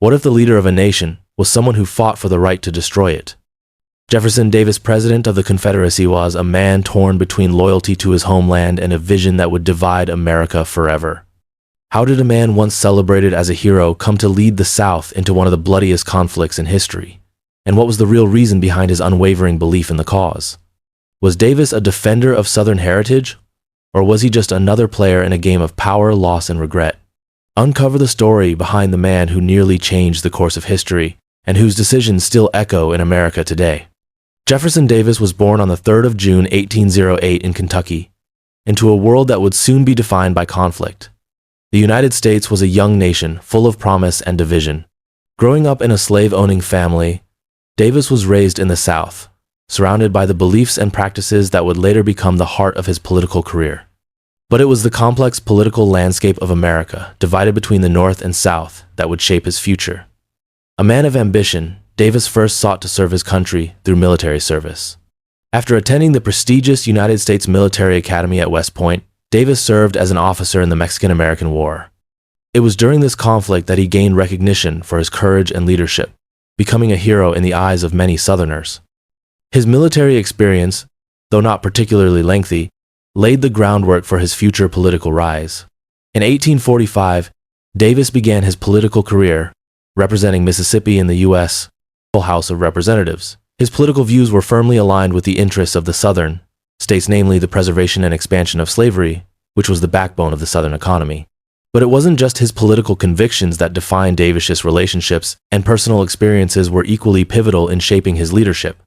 What if the leader of a nation was someone who fought for the right to destroy it? Jefferson Davis, president of the Confederacy, was a man torn between loyalty to his homeland and a vision that would divide America forever. How did a man once celebrated as a hero come to lead the South into one of the bloodiest conflicts in history? And what was the real reason behind his unwavering belief in the cause? Was Davis a defender of Southern heritage, or was he just another player in a game of power, loss, and regret? Uncover the story behind the man who nearly changed the course of history and whose decisions still echo in America today. Jefferson Davis was born on the 3rd of June 1808 in Kentucky, into a world that would soon be defined by conflict. The United States was a young nation full of promise and division. Growing up in a slave-owning family, Davis was raised in the South, surrounded by the beliefs and practices that would later become the heart of his political career. But it was the complex political landscape of America, divided between the North and South, that would shape his future. A man of ambition, Davis first sought to serve his country through military service. After attending the prestigious United States Military Academy at West Point, Davis served as an officer in the Mexican-American War. It was during this conflict that he gained recognition for his courage and leadership, becoming a hero in the eyes of many Southerners. His military experience, though not particularly lengthy, laid the groundwork for his future political rise. In 1845, Davis began his political career, representing Mississippi in the U.S. House of Representatives. His political views were firmly aligned with the interests of the Southern states, namely the preservation and expansion of slavery, which was the backbone of the Southern economy. But it wasn't just his political convictions that defined Davis's relationships, and personal experiences were equally pivotal in shaping his leadership.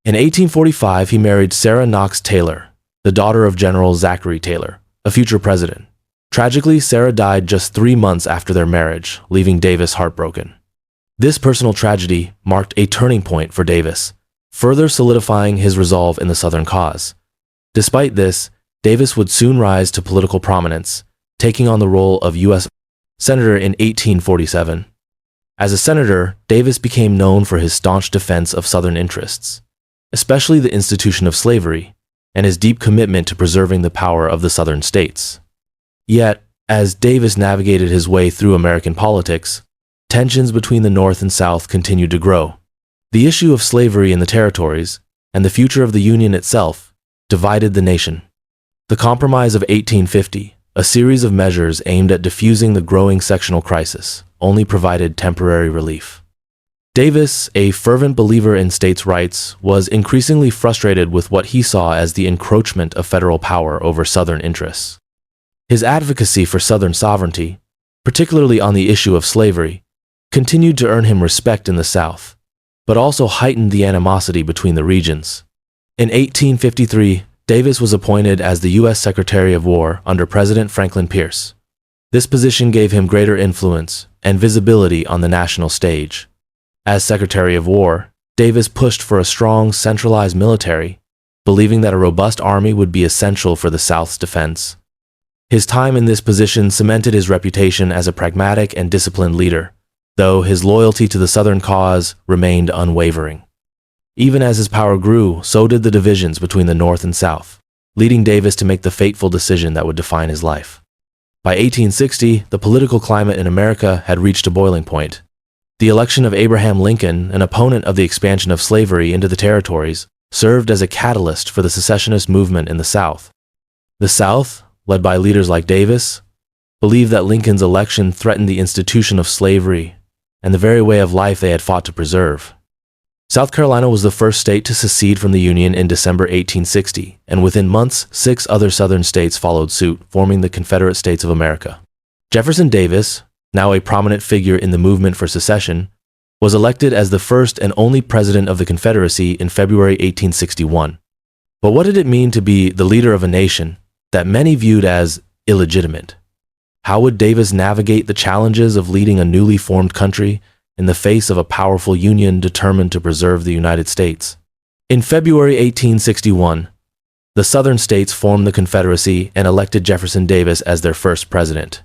In 1845, he married Sarah Knox Taylor, the daughter of General Zachary Taylor, a future president. Tragically, Sarah died just 3 months after their marriage, leaving Davis heartbroken. This personal tragedy marked a turning point for Davis, further solidifying his resolve in the Southern cause. Despite this, Davis would soon rise to political prominence, taking on the role of U.S. Senator in 1847. As a senator, Davis became known for his staunch defense of Southern interests, especially the institution of slavery, and his deep commitment to preserving the power of the Southern states. Yet, as Davis navigated his way through American politics, tensions between the North and South continued to grow. The issue of slavery in the territories, and the future of the Union itself, divided the nation. The Compromise of 1850, a series of measures aimed at diffusing the growing sectional crisis, only provided temporary relief. Davis, a fervent believer in states' rights, was increasingly frustrated with what he saw as the encroachment of federal power over Southern interests. His advocacy for Southern sovereignty, particularly on the issue of slavery, continued to earn him respect in the South, but also heightened the animosity between the regions. In 1853, Davis was appointed as the U.S. Secretary of War under President Franklin Pierce. This position gave him greater influence and visibility on the national stage. As Secretary of War, Davis pushed for a strong, centralized military, believing that a robust army would be essential for the South's defense. His time in this position cemented his reputation as a pragmatic and disciplined leader, though his loyalty to the Southern cause remained unwavering. Even as his power grew, so did the divisions between the North and South, leading Davis to make the fateful decision that would define his life. By 1860, the political climate in America had reached a boiling point. The election of Abraham Lincoln, an opponent of the expansion of slavery into the territories, served as a catalyst for the secessionist movement in the South. The South, led by leaders like Davis, believed that Lincoln's election threatened the institution of slavery and the very way of life they had fought to preserve. South Carolina was the first state to secede from the Union in December 1860, and within months, 6 other Southern states followed suit, forming the Confederate States of America. Jefferson Davis, now a prominent figure in the movement for secession, was elected as the first and only president of the Confederacy in February 1861. But what did it mean to be the leader of a nation that many viewed as illegitimate? How would Davis navigate the challenges of leading a newly formed country in the face of a powerful union determined to preserve the United States? In February 1861, the Southern states formed the Confederacy and elected Jefferson Davis as their first president.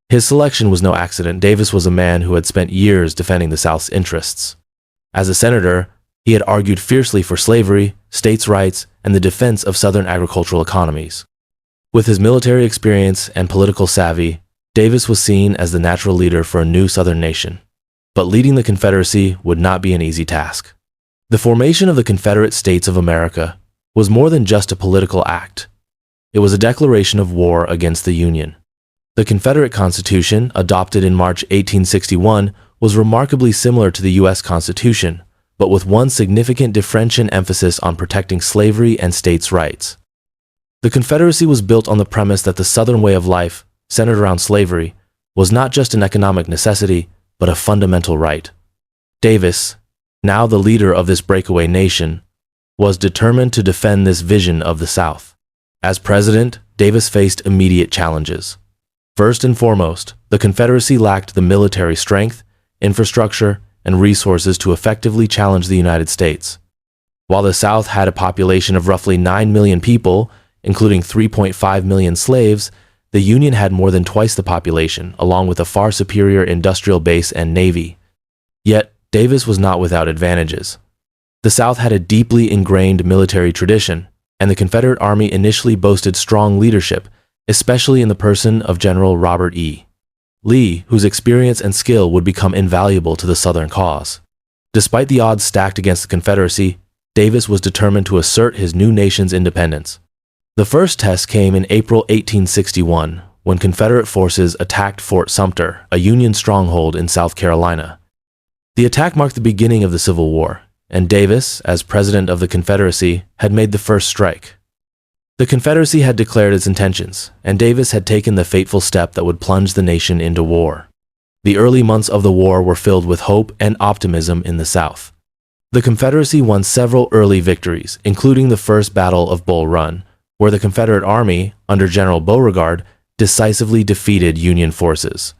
His selection was no accident. Davis was a man who had spent years defending the South's interests. As a senator, he had argued fiercely for slavery, states' rights, and the defense of Southern agricultural economies. With his military experience and political savvy, Davis was seen as the natural leader for a new Southern nation. But leading the Confederacy would not be an easy task. The formation of the Confederate States of America was more than just a political act. It was a declaration of war against the Union. The Confederate Constitution, adopted in March 1861, was remarkably similar to the U.S. Constitution, but with one significant differential emphasis on protecting slavery and states' rights. The Confederacy was built on the premise that the Southern way of life, centered around slavery, was not just an economic necessity, but a fundamental right. Davis, now the leader of this breakaway nation, was determined to defend this vision of the South. As president, Davis faced immediate challenges. First and foremost, the Confederacy lacked the military strength, infrastructure, and resources to effectively challenge the United States. While the South had a population of roughly 9 million people, including 3.5 million slaves, the Union had more than twice the population, along with a far superior industrial base and navy. Yet, Davis was not without advantages. The South had a deeply ingrained military tradition, and the Confederate Army initially boasted strong leadership, especially in the person of General Robert E. Lee, whose experience and skill would become invaluable to the Southern cause. Despite the odds stacked against the Confederacy, Davis was determined to assert his new nation's independence. The first test came in April 1861, when Confederate forces attacked Fort Sumter, a Union stronghold in South Carolina. The attack marked the beginning of the Civil War, and Davis, as president of the Confederacy, had made the first strike. The Confederacy had declared its intentions, and Davis had taken the fateful step that would plunge the nation into war. The early months of the war were filled with hope and optimism in the South. The Confederacy won several early victories, including the First Battle of Bull Run, where the Confederate Army, under General Beauregard, decisively defeated Union forces.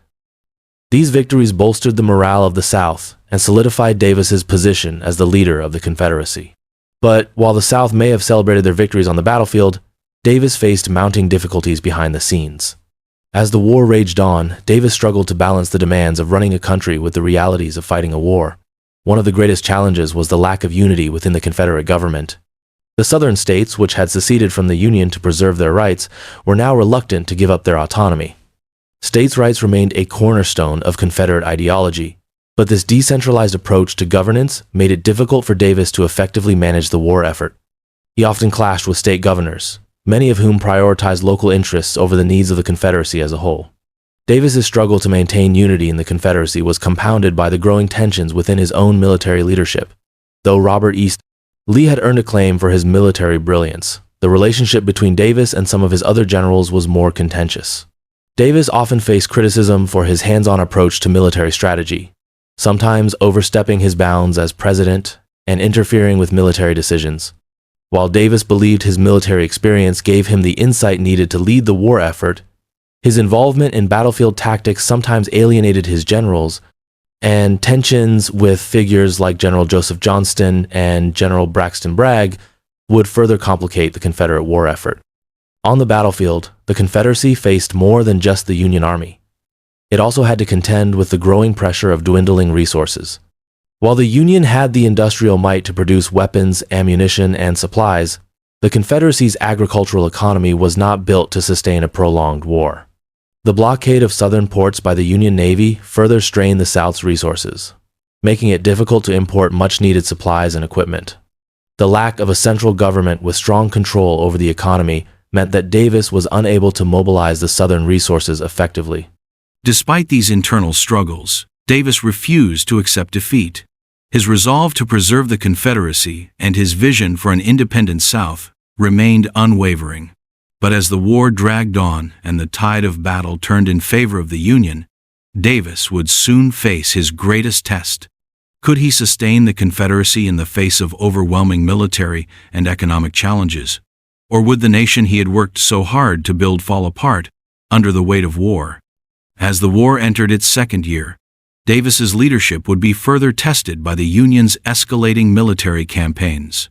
These victories bolstered the morale of the South and solidified Davis's position as the leader of the Confederacy. But while the South may have celebrated their victories on the battlefield, Davis faced mounting difficulties behind the scenes. As the war raged on, Davis struggled to balance the demands of running a country with the realities of fighting a war. One of the greatest challenges was the lack of unity within the Confederate government. The Southern states, which had seceded from the Union to preserve their rights, were now reluctant to give up their autonomy. States' rights remained a cornerstone of Confederate ideology, but this decentralized approach to governance made it difficult for Davis to effectively manage the war effort. He often clashed with state governors, many of whom prioritized local interests over the needs of the Confederacy as a whole. Davis's struggle to maintain unity in the Confederacy was compounded by the growing tensions within his own military leadership. Though Robert E. Lee had earned acclaim for his military brilliance, the relationship between Davis and some of his other generals was more contentious. Davis often faced criticism for his hands-on approach to military strategy, sometimes overstepping his bounds as president and interfering with military decisions. While Davis believed his military experience gave him the insight needed to lead the war effort, his involvement in battlefield tactics sometimes alienated his generals, and tensions with figures like General Joseph Johnston and General Braxton Bragg would further complicate the Confederate war effort. On the battlefield, the Confederacy faced more than just the Union Army. It also had to contend with the growing pressure of dwindling resources. While the Union had the industrial might to produce weapons, ammunition, and supplies, the Confederacy's agricultural economy was not built to sustain a prolonged war. The blockade of southern ports by the Union Navy further strained the South's resources, making it difficult to import much-needed supplies and equipment. The lack of a central government with strong control over the economy meant that Davis was unable to mobilize the Southern resources effectively. Despite these internal struggles, Davis refused to accept defeat. His resolve to preserve the Confederacy and his vision for an independent South remained unwavering. But as the war dragged on and the tide of battle turned in favor of the Union, Davis would soon face his greatest test. Could he sustain the Confederacy in the face of overwhelming military and economic challenges? Or would the nation he had worked so hard to build fall apart under the weight of war? As the war entered its second year, Davis's leadership would be further tested by the Union's escalating military campaigns.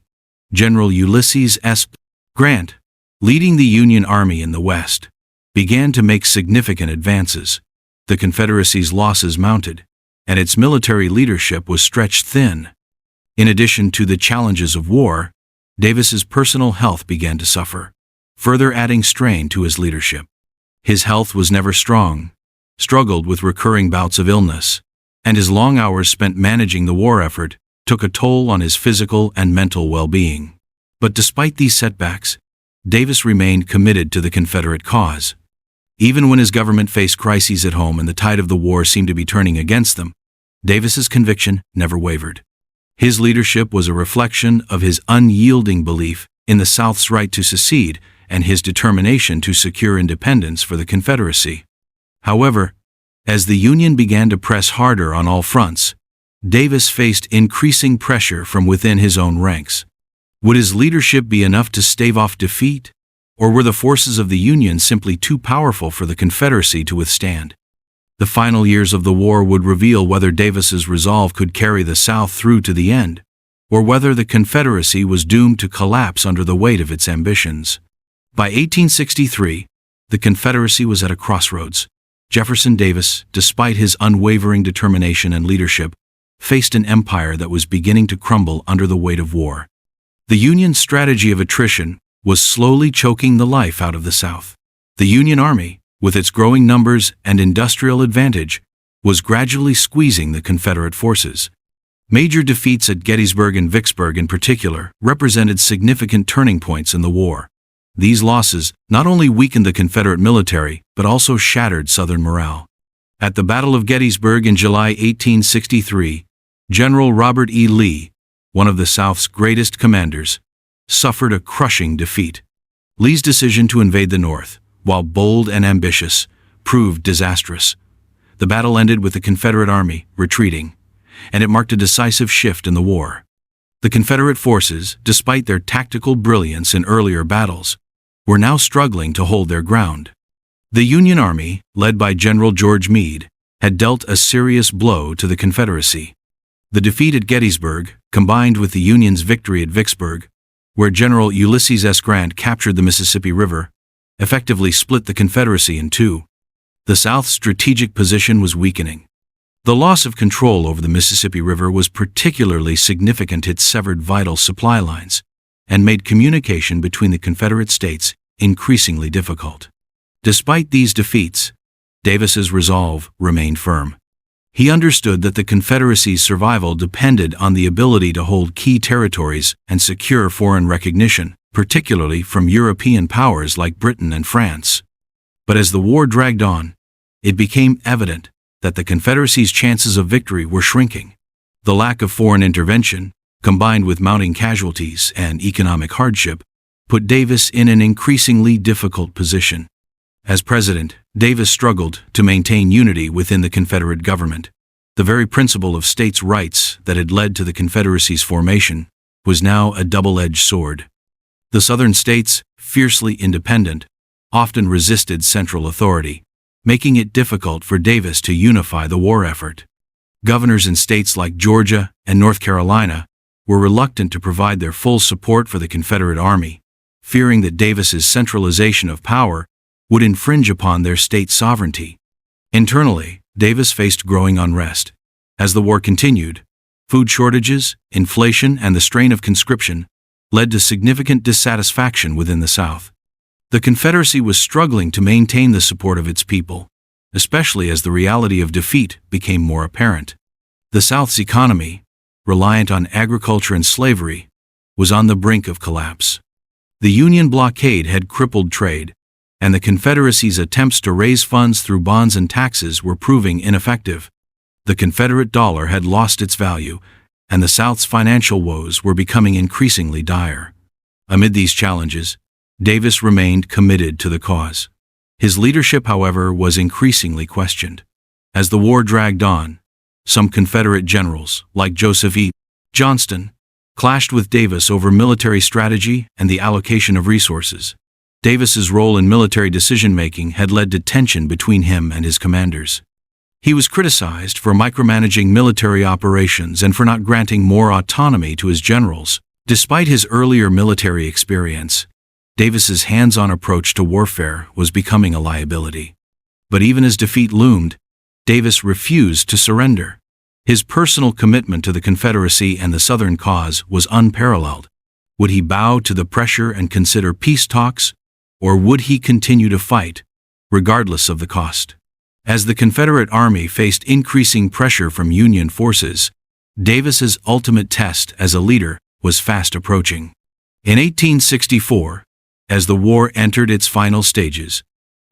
General Ulysses S. Grant, leading the Union Army in the West, began to make significant advances. The Confederacy's losses mounted, and its military leadership was stretched thin. In addition to the challenges of war, Davis's personal health began to suffer, further adding strain to his leadership. His health was never strong, struggled with recurring bouts of illness, and his long hours spent managing the war effort took a toll on his physical and mental well-being. But despite these setbacks, Davis remained committed to the Confederate cause. Even when his government faced crises at home and the tide of the war seemed to be turning against them, Davis's conviction never wavered. His leadership was a reflection of his unyielding belief in the South's right to secede and his determination to secure independence for the Confederacy. However, as the Union began to press harder on all fronts, Davis faced increasing pressure from within his own ranks. Would his leadership be enough to stave off defeat, or were the forces of the Union simply too powerful for the Confederacy to withstand? The final years of the war would reveal whether Davis's resolve could carry the South through to the end, or whether the Confederacy was doomed to collapse under the weight of its ambitions. By 1863, the Confederacy was at a crossroads. Jefferson Davis, despite his unwavering determination and leadership, faced an empire that was beginning to crumble under the weight of war. The Union's strategy of attrition was slowly choking the life out of the South. The Union Army, with its growing numbers and industrial advantage, was gradually squeezing the Confederate forces. Major defeats at Gettysburg and Vicksburg in particular represented significant turning points in the war. These losses not only weakened the Confederate military, but also shattered Southern morale. At the Battle of Gettysburg in July 1863, General Robert E. Lee, one of the South's greatest commanders, suffered a crushing defeat. Lee's decision to invade the North, while bold and ambitious, proved disastrous. The battle ended with the Confederate Army retreating, and it marked a decisive shift in the war. The Confederate forces, despite their tactical brilliance in earlier battles, were now struggling to hold their ground. The Union Army, led by General George Meade, had dealt a serious blow to the Confederacy. The defeat at Gettysburg, combined with the Union's victory at Vicksburg, where General Ulysses S. Grant captured the Mississippi River, effectively split the Confederacy in two. The South's strategic position was weakening. The loss of control over the Mississippi River was particularly significant. It severed vital supply lines and made communication between the Confederate States increasingly difficult. Despite these defeats, Davis's resolve remained firm. He understood that the Confederacy's survival depended on the ability to hold key territories and secure foreign recognition, particularly from European powers like Britain and France. But as the war dragged on, it became evident that the Confederacy's chances of victory were shrinking. The lack of foreign intervention, combined with mounting casualties and economic hardship, put Davis in an increasingly difficult position. As president, Davis struggled to maintain unity within the Confederate government. The very principle of states' rights that had led to the Confederacy's formation was now a double-edged sword. The Southern states, fiercely independent, often resisted central authority, making it difficult for Davis to unify the war effort. Governors in states like Georgia and North Carolina were reluctant to provide their full support for the Confederate Army, fearing that Davis's centralization of power would infringe upon their state sovereignty. Internally, Davis faced growing unrest. As the war continued, food shortages, inflation, and the strain of conscription led to significant dissatisfaction within the South. The Confederacy was struggling to maintain the support of its people, especially as the reality of defeat became more apparent. The South's economy, reliant on agriculture and slavery, was on the brink of collapse. The Union blockade had crippled trade, and the Confederacy's attempts to raise funds through bonds and taxes were proving ineffective. The Confederate dollar had lost its value, and the South's financial woes were becoming increasingly dire. Amid these challenges, Davis remained committed to the cause. His leadership, however, was increasingly questioned. As the war dragged on, some Confederate generals, like Joseph E. Johnston, clashed with Davis over military strategy and the allocation of resources. Davis's role in military decision-making had led to tension between him and his commanders. He was criticized for micromanaging military operations and for not granting more autonomy to his generals. Despite his earlier military experience, Davis's hands-on approach to warfare was becoming a liability. But even as defeat loomed, Davis refused to surrender. His personal commitment to the Confederacy and the Southern cause was unparalleled. Would he bow to the pressure and consider peace talks, or would he continue to fight, regardless of the cost? As the Confederate Army faced increasing pressure from Union forces, Davis's ultimate test as a leader was fast approaching. In 1864, as the war entered its final stages,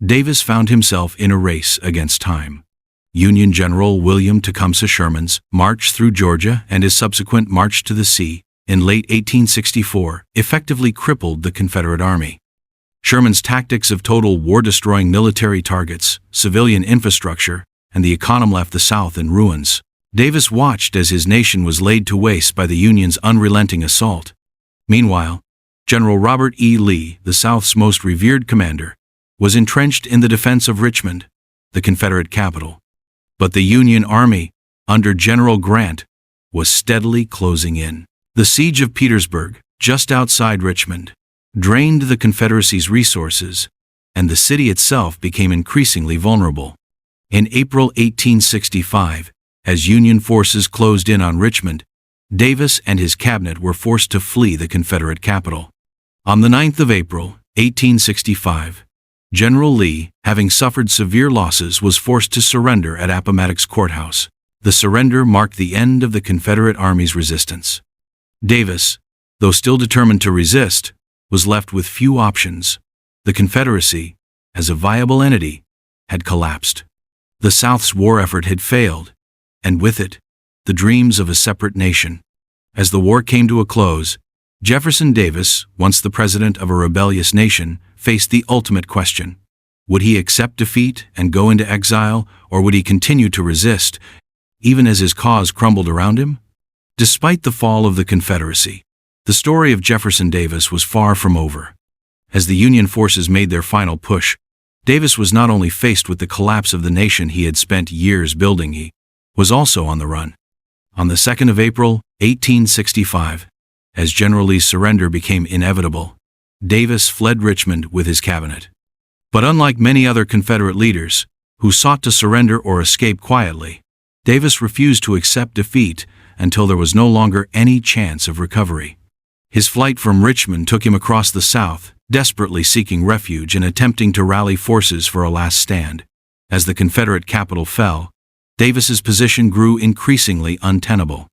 Davis found himself in a race against time. Union General William Tecumseh Sherman's march through Georgia and his subsequent march to the sea in late 1864 effectively crippled the Confederate Army. Sherman's tactics of total war-destroying military targets, civilian infrastructure, and the economy left the South in ruins. Davis watched as his nation was laid to waste by the Union's unrelenting assault. Meanwhile, General Robert E. Lee, the South's most revered commander, was entrenched in the defense of Richmond, the Confederate capital. But the Union Army, under General Grant, was steadily closing in. The siege of Petersburg, just outside Richmond, drained the Confederacy's resources, and the city itself became increasingly vulnerable. In April 1865, as Union forces closed in on Richmond, Davis and his cabinet were forced to flee the Confederate capital. On the 9th of April, 1865, General Lee, having suffered severe losses, was forced to surrender at Appomattox Courthouse. The surrender marked the end of the Confederate Army's resistance. Davis, though still determined to resist, was left with few options. The Confederacy, as a viable entity, had collapsed. The South's war effort had failed, and with it, the dreams of a separate nation. As the war came to a close, Jefferson Davis, once the president of a rebellious nation, faced the ultimate question. Would he accept defeat and go into exile, or would he continue to resist, even as his cause crumbled around him? Despite the fall of the Confederacy, the story of Jefferson Davis was far from over. As the Union forces made their final push, Davis was not only faced with the collapse of the nation he had spent years building, he was also on the run. On the 2nd of April, 1865, as General Lee's surrender became inevitable, Davis fled Richmond with his cabinet. But unlike many other Confederate leaders, who sought to surrender or escape quietly, Davis refused to accept defeat until there was no longer any chance of recovery. His flight from Richmond took him across the South, desperately seeking refuge and attempting to rally forces for a last stand. As the Confederate capital fell, Davis's position grew increasingly untenable.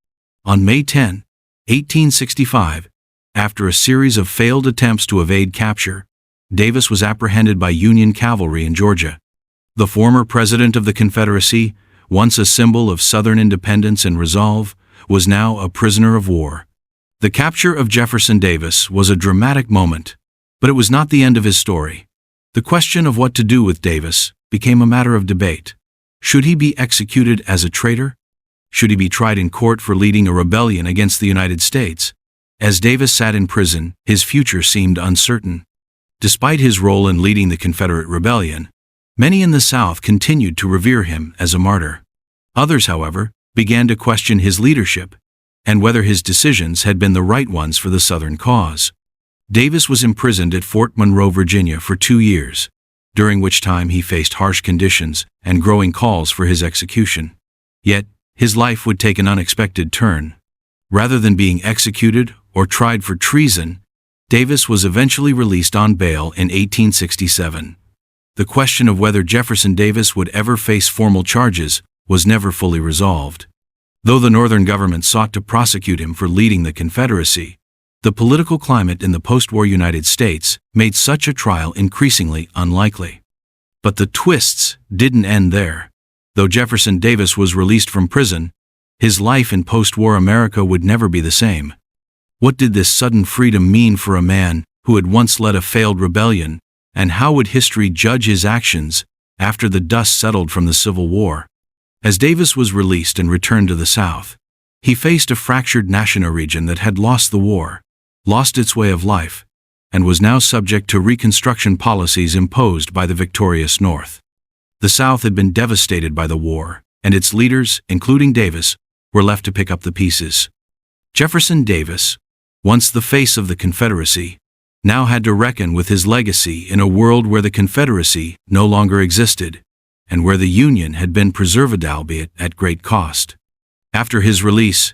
On May 10, 1865, after a series of failed attempts to evade capture, Davis was apprehended by Union cavalry in Georgia. The former president of the Confederacy, once a symbol of Southern independence and resolve, was now a prisoner of war. The capture of Jefferson Davis was a dramatic moment, but it was not the end of his story. The question of what to do with Davis became a matter of debate. Should he be executed as a traitor? Should he be tried in court for leading a rebellion against the United States? As Davis sat in prison, his future seemed uncertain. Despite his role in leading the Confederate rebellion, many in the South continued to revere him as a martyr. Others, however, began to question his leadership and whether his decisions had been the right ones for the Southern cause. Davis was imprisoned at Fort Monroe, Virginia for 2 years, during which time he faced harsh conditions and growing calls for his execution. Yet, his life would take an unexpected turn. Rather than being executed or tried for treason, Davis was eventually released on bail in 1867. The question of whether Jefferson Davis would ever face formal charges was never fully resolved. Though the Northern government sought to prosecute him for leading the Confederacy, the political climate in the post-war United States made such a trial increasingly unlikely. But the twists didn't end there. Though Jefferson Davis was released from prison, his life in post-war America would never be the same. What did this sudden freedom mean for a man who had once led a failed rebellion, and how would history judge his actions after the dust settled from the Civil War? As Davis was released and returned to the South, he faced a fractured national region that had lost the war, lost its way of life, and was now subject to Reconstruction policies imposed by the victorious North. The South had been devastated by the war, and its leaders, including Davis, were left to pick up the pieces. Jefferson Davis, once the face of the Confederacy, now had to reckon with his legacy in a world where the Confederacy no longer existed, and where the Union had been preserved, albeit at great cost. After his release,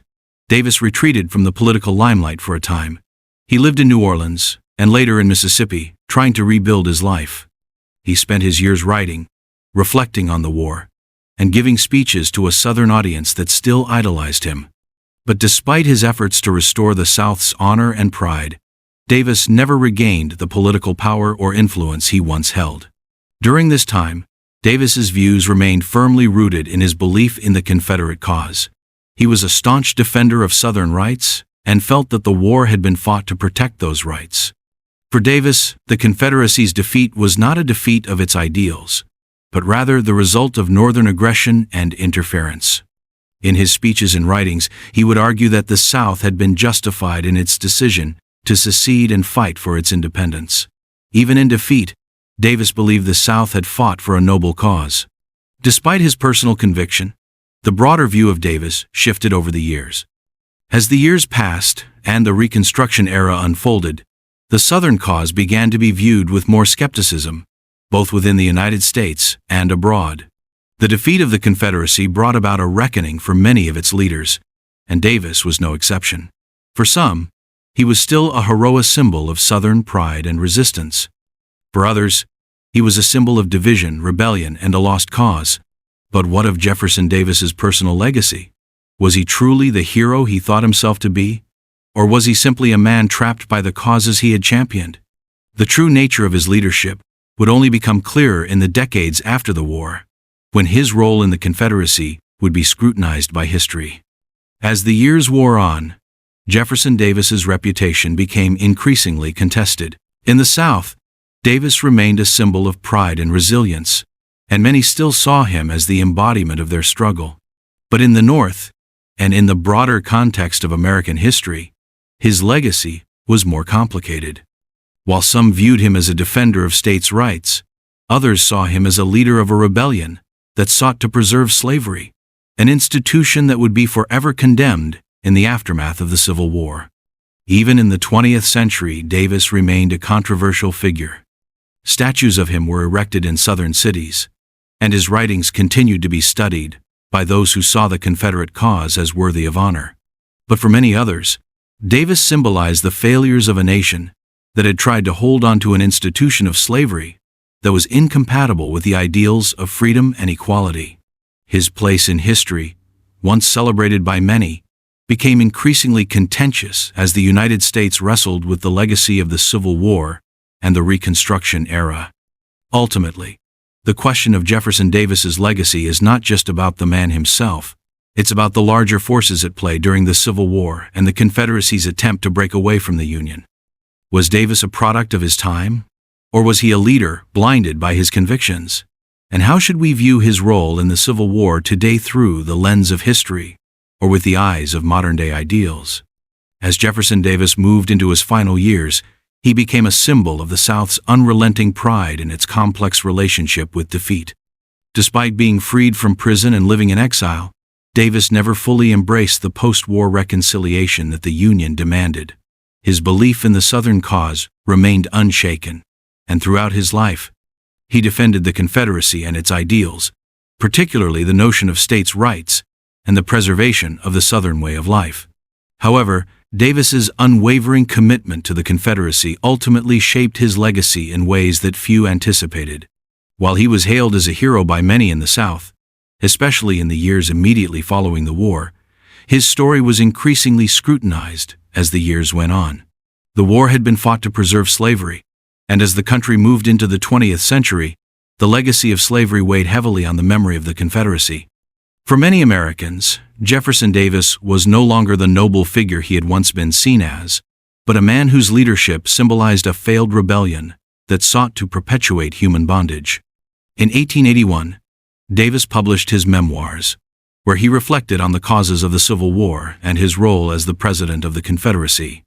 Davis retreated from the political limelight for a time. He lived in New Orleans, and later in Mississippi, trying to rebuild his life. He spent his years writing, reflecting on the war, and giving speeches to a Southern audience that still idolized him. But despite his efforts to restore the South's honor and pride, Davis never regained the political power or influence he once held. During this time, Davis's views remained firmly rooted in his belief in the Confederate cause. He was a staunch defender of Southern rights and felt that the war had been fought to protect those rights. For Davis, the Confederacy's defeat was not a defeat of its ideals, but rather the result of Northern aggression and interference. In his speeches and writings, he would argue that the South had been justified in its decision to secede and fight for its independence. Even in defeat, Davis believed the South had fought for a noble cause. Despite his personal conviction, the broader view of Davis shifted over the years. As the years passed and the Reconstruction era unfolded, the Southern cause began to be viewed with more skepticism, both within the United States and abroad. The defeat of the Confederacy brought about a reckoning for many of its leaders, and Davis was no exception. For some, he was still a heroic symbol of Southern pride and resistance. For others, he was a symbol of division, rebellion, and a lost cause. But what of Jefferson Davis's personal legacy? Was he truly the hero he thought himself to be? Or was he simply a man trapped by the causes he had championed? The true nature of his leadership would only become clearer in the decades after the war, when his role in the Confederacy would be scrutinized by history. As the years wore on, Jefferson Davis's reputation became increasingly contested. In the South, Davis remained a symbol of pride and resilience, and many still saw him as the embodiment of their struggle. But in the North, and in the broader context of American history, his legacy was more complicated. While some viewed him as a defender of states' rights, others saw him as a leader of a rebellion that sought to preserve slavery, an institution that would be forever condemned in the aftermath of the Civil War. Even in the 20th century, Davis remained a controversial figure. Statues of him were erected in Southern cities, and his writings continued to be studied by those who saw the Confederate cause as worthy of honor. But for many others, Davis symbolized the failures of a nation that had tried to hold on to an institution of slavery that was incompatible with the ideals of freedom and equality. His place in history, once celebrated by many, became increasingly contentious as the United States wrestled with the legacy of the Civil War and the Reconstruction era. Ultimately, the question of Jefferson Davis's legacy is not just about the man himself. It's about the larger forces at play during the Civil War and the Confederacy's attempt to break away from the Union. Was Davis a product of his time? Or was he a leader blinded by his convictions? And how should we view his role in the Civil War today through the lens of history, or with the eyes of modern-day ideals? As Jefferson Davis moved into his final years, he became a symbol of the South's unrelenting pride in its complex relationship with defeat. Despite being freed from prison and living in exile, Davis never fully embraced the post-war reconciliation that the Union demanded. His belief in the Southern cause remained unshaken, and throughout his life, he defended the Confederacy and its ideals, particularly the notion of states' rights and the preservation of the Southern way of life. However, Davis's unwavering commitment to the Confederacy ultimately shaped his legacy in ways that few anticipated. While he was hailed as a hero by many in the South, especially in the years immediately following the war, his story was increasingly scrutinized as the years went on. The war had been fought to preserve slavery, and as the country moved into the 20th century, the legacy of slavery weighed heavily on the memory of the Confederacy. For many Americans, Jefferson Davis was no longer the noble figure he had once been seen as, but a man whose leadership symbolized a failed rebellion that sought to perpetuate human bondage. In 1881, Davis published his memoirs, where he reflected on the causes of the Civil War and his role as the President of the Confederacy.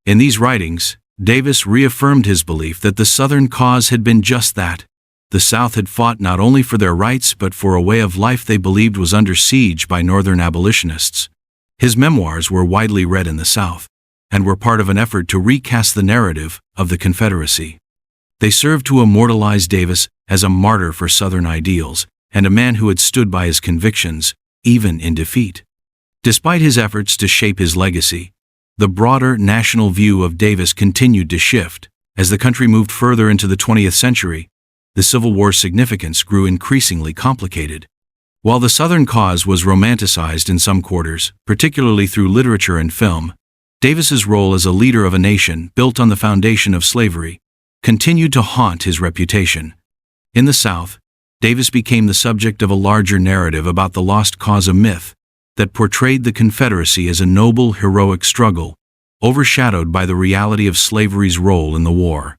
In these writings, Davis reaffirmed his belief that the Southern cause had been just that. The South had fought not only for their rights but for a way of life they believed was under siege by Northern abolitionists. His memoirs were widely read in the South, and were part of an effort to recast the narrative of the Confederacy. They served to immortalize Davis as a martyr for Southern ideals, and a man who had stood by his convictions, even in defeat. Despite his efforts to shape his legacy, the broader national view of Davis continued to shift. As the country moved further into the 20th century, the Civil War's significance grew increasingly complicated. While the Southern cause was romanticized in some quarters, particularly through literature and film, Davis's role as a leader of a nation built on the foundation of slavery continued to haunt his reputation. In the South, Davis became the subject of a larger narrative about the lost cause, a myth that portrayed the Confederacy as a noble, heroic struggle, overshadowed by the reality of slavery's role in the war.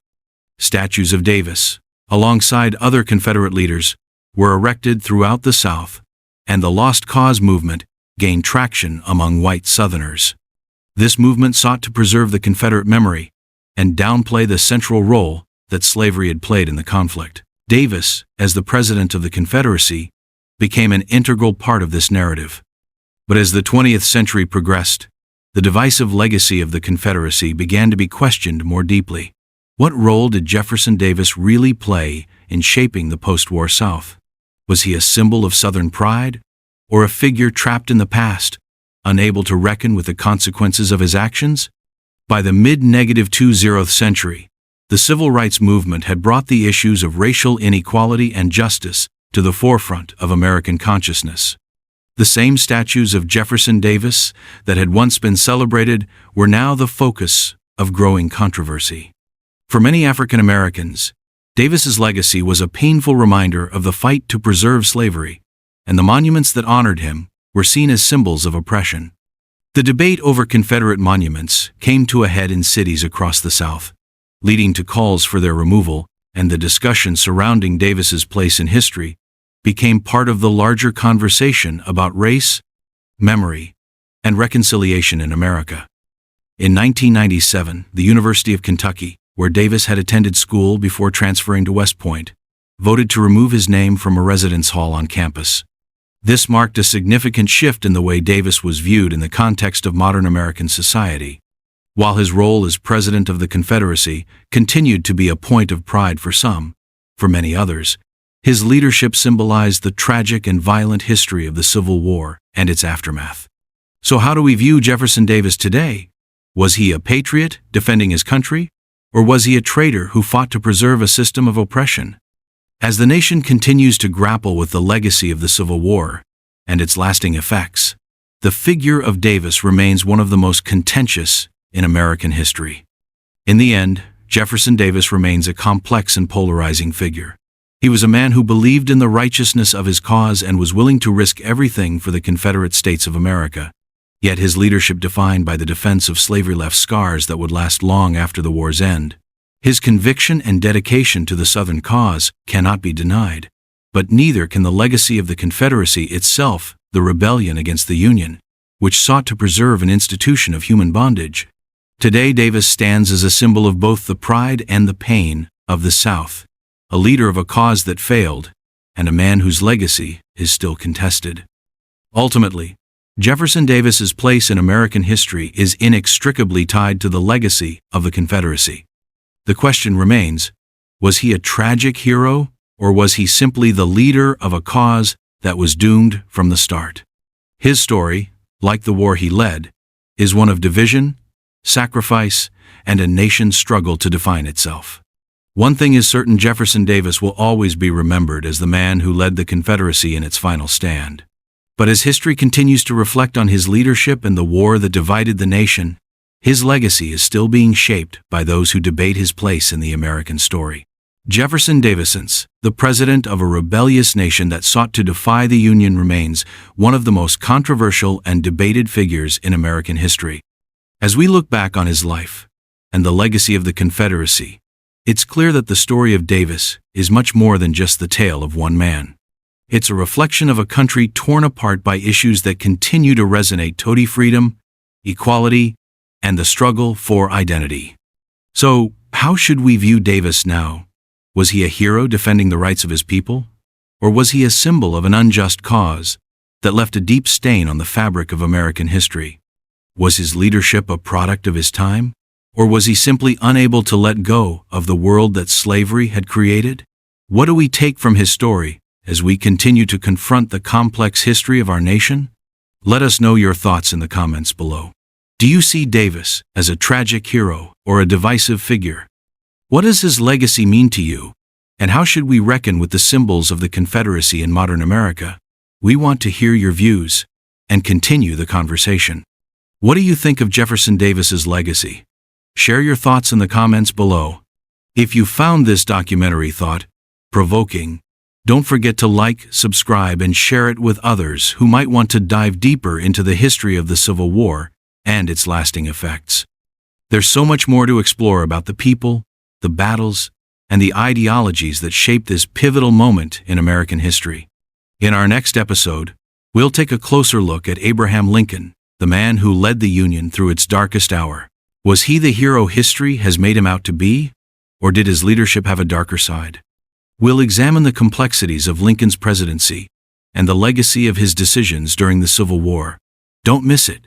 Statues of Davis, alongside other Confederate leaders, were erected throughout the South, and the Lost Cause movement gained traction among white Southerners. This movement sought to preserve the Confederate memory and downplay the central role that slavery had played in the conflict. Davis, as the president of the Confederacy, became an integral part of this narrative. But as the 20th century progressed, the divisive legacy of the Confederacy began to be questioned more deeply. What role did Jefferson Davis really play in shaping the post-war South? Was he a symbol of Southern pride, or a figure trapped in the past, unable to reckon with the consequences of his actions? By the mid-20th century, the civil rights movement had brought the issues of racial inequality and justice to the forefront of American consciousness. The same statues of Jefferson Davis that had once been celebrated were now the focus of growing controversy. For many African Americans, Davis's legacy was a painful reminder of the fight to preserve slavery, and the monuments that honored him were seen as symbols of oppression. The debate over Confederate monuments came to a head in cities across the South, leading to calls for their removal, and the discussion surrounding Davis's place in history became part of the larger conversation about race, memory, and reconciliation in America. In 1997, the University of Kentucky, where Davis had attended school before transferring to West Point, voted to remove his name from a residence hall on campus. This marked a significant shift in the way Davis was viewed in the context of modern American society. While his role as president of the Confederacy continued to be a point of pride for some, for many others, his leadership symbolized the tragic and violent history of the Civil War and its aftermath. So how do we view Jefferson Davis today? Was he a patriot defending his country? Or was he a traitor who fought to preserve a system of oppression? As the nation continues to grapple with the legacy of the Civil War and its lasting effects, the figure of Davis remains one of the most contentious in American history. In the end, Jefferson Davis remains a complex and polarizing figure. He was a man who believed in the righteousness of his cause and was willing to risk everything for the Confederate States of America. Yet his leadership, defined by the defense of slavery, left scars that would last long after the war's end. His conviction and dedication to the Southern cause cannot be denied, but neither can the legacy of the Confederacy itself, the rebellion against the Union, which sought to preserve an institution of human bondage. Today, Davis stands as a symbol of both the pride and the pain of the South, a leader of a cause that failed, and a man whose legacy is still contested. Ultimately, Jefferson Davis's place in American history is inextricably tied to the legacy of the Confederacy. The question remains, was he a tragic hero, or was he simply the leader of a cause that was doomed from the start? His story, like the war he led, is one of division, sacrifice, and a nation's struggle to define itself. One thing is certain: Jefferson Davis will always be remembered as the man who led the Confederacy in its final stand. But as history continues to reflect on his leadership and the war that divided the nation, his legacy is still being shaped by those who debate his place in the American story. Jefferson Davis, the president of a rebellious nation that sought to defy the Union, remains one of the most controversial and debated figures in American history. As we look back on his life and the legacy of the Confederacy, it's clear that the story of Davis is much more than just the tale of one man. It's a reflection of a country torn apart by issues that continue to resonate: total freedom, equality, and the struggle for identity. So, how should we view Davis now? Was he a hero defending the rights of his people? Or was he a symbol of an unjust cause that left a deep stain on the fabric of American history? Was his leadership a product of his time? Or was he simply unable to let go of the world that slavery had created? What do we take from his story as we continue to confront the complex history of our nation? Let us know your thoughts in the comments below. Do you see Davis as a tragic hero or a divisive figure? What does his legacy mean to you? And how should we reckon with the symbols of the Confederacy in modern America? We want to hear your views and continue the conversation. What do you think of Jefferson Davis's legacy? Share your thoughts in the comments below. If you found this documentary thought-provoking, don't forget to like, subscribe, and share it with others who might want to dive deeper into the history of the Civil War and its lasting effects. There's so much more to explore about the people, the battles, and the ideologies that shaped this pivotal moment in American history. In our next episode, we'll take a closer look at Abraham Lincoln, the man who led the Union through its darkest hour. Was he the hero history has made him out to be? Or did his leadership have a darker side? We'll examine the complexities of Lincoln's presidency and the legacy of his decisions during the Civil War. Don't miss it.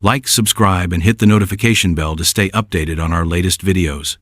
Like, subscribe, and hit the notification bell to stay updated on our latest videos.